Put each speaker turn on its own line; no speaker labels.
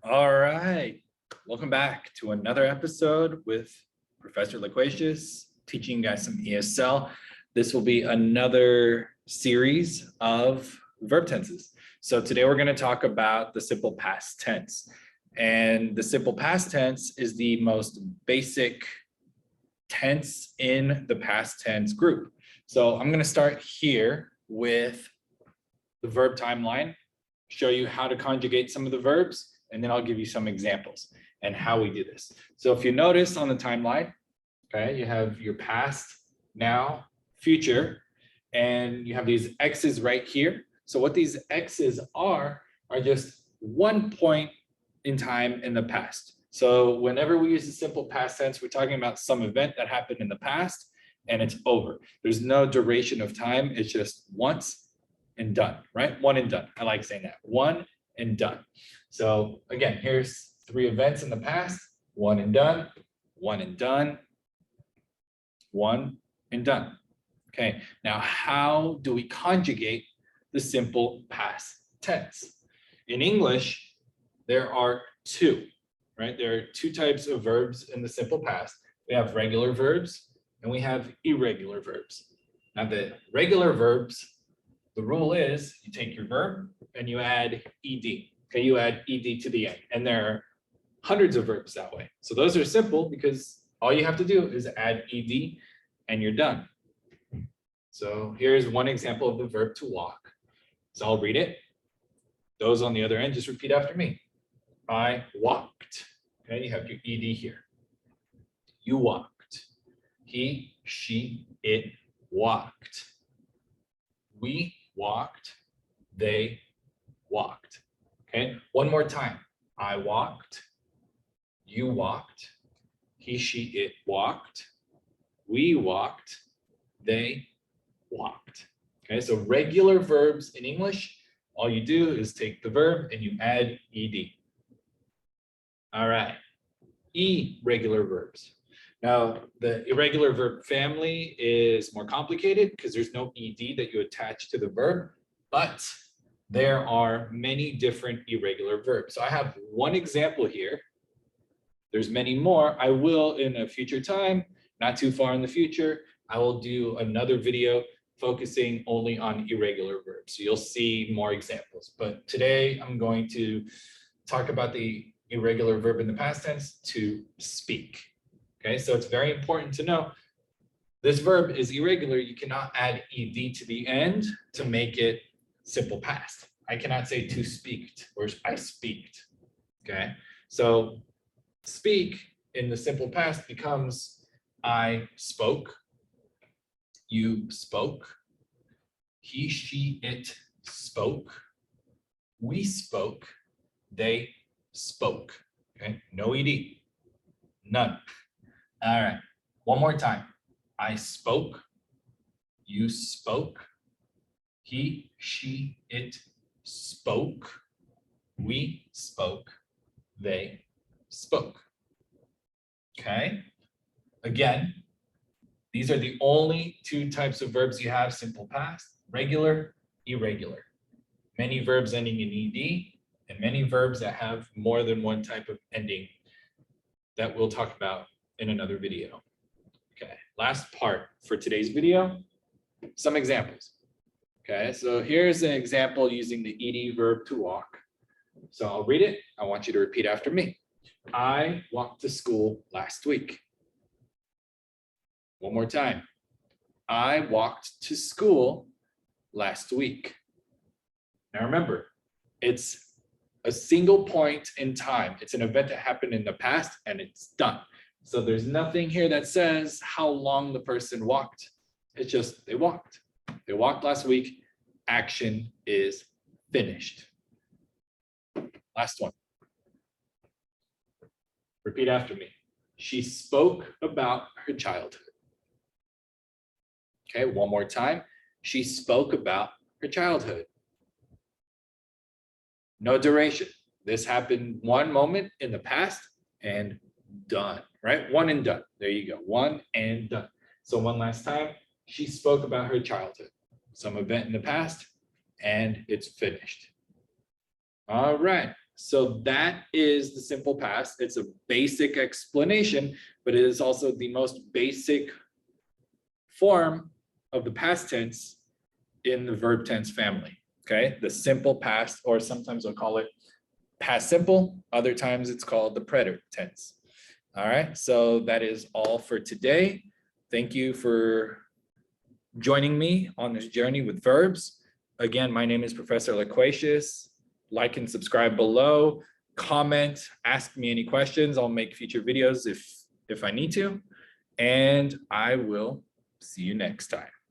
All right. Welcome back to another episode with Professor Loquacious, teaching you guys some ESL. This will be another series of verb tenses. So today we're going to talk about the simple past tense. And the simple past tense is the most basic tense in the past tense group. So I'm going to start here with the verb timeline, show you how to conjugate some of the verbs, and then I'll give you some examples and how we do this. So if you notice on the timeline, okay, you have your past, now, future, and you have these X's right here. So what these X's are just one point in time in the past. So whenever we use the simple past tense, we're talking about some event that happened in the past and it's over. There's no duration of time. It's just once and done, right? One and done. I like saying that. One and done. So again, here's three events in the past: one and done, one and done, one and done. Okay, now how do we conjugate the simple past tense? In English, there are two, right? There are two types of verbs in the simple past. We have regular verbs and we have irregular verbs. Now the regular verbs, the rule is you take your verb and you add ed. Okay, you add ed to the end, and there are hundreds of verbs that way. So those are simple because all you have to do is add ed and you're done. So here's one example of the verb to walk. So I'll read it. Those on the other end, just repeat after me. I walked. Okay, you have your ed here. You walked. He, she, it walked. We walked. They walked. Okay, one more time. I walked. You walked. He, she, it walked. We walked. They walked. Okay, so regular verbs in English, all you do is take the verb and you add ed. All right, irregular verbs. Now, the irregular verb family is more complicated because there's no ed that you attach to the verb, but there are many different irregular verbs. So I have one example here. There's many more. I will, in a future time, not too far in the future, I will do another video focusing only on irregular verbs. So you'll see more examples. But today I'm going to talk about the irregular verb in the past tense, to speak. Okay, so it's very important to know this verb is irregular. You cannot add ed to the end to make it simple past. I cannot say to speaked or I speaked. Okay, so speak in the simple past becomes I spoke, you spoke, he, she, it spoke, we spoke, they spoke. Okay, no ed, none. All right, one more time. I spoke, you spoke, he, she, it spoke, we spoke, they spoke. Okay, again, these are the only two types of verbs you have: simple past, regular, irregular. Many verbs ending in ed and many verbs that have more than one type of ending that we'll talk about in another video. Okay, last part for today's video, some examples. Okay, so here's an example using the ed verb to walk. So I'll read it. I want you to repeat after me. I walked to school last week. One more time. I walked to school last week. Now remember, it's a single point in time. It's an event that happened in the past and it's done. So there's nothing here that says how long the person walked. It's just they walked. They walked last week. Action is finished. Last one. Repeat after me. She spoke about her childhood. Okay, one more time. She spoke about her childhood. No duration. This happened one moment in the past and done, right? One and done. There you go. One and done. So one last time. She spoke about her childhood. Some event in the past and it's finished. All right. So that is the simple past. It's a basic explanation, but it is also the most basic form of the past tense in the verb tense family. Okay, the simple past, or sometimes we'll call it past simple. Other times it's called the preterite tense. All right, so that is all for today. Thank you for joining me on this journey with verbs. Again, my name is Professor Loquacious. Like and subscribe below. Comment, ask me any questions. I'll make future videos if I need to. And I will see you next time.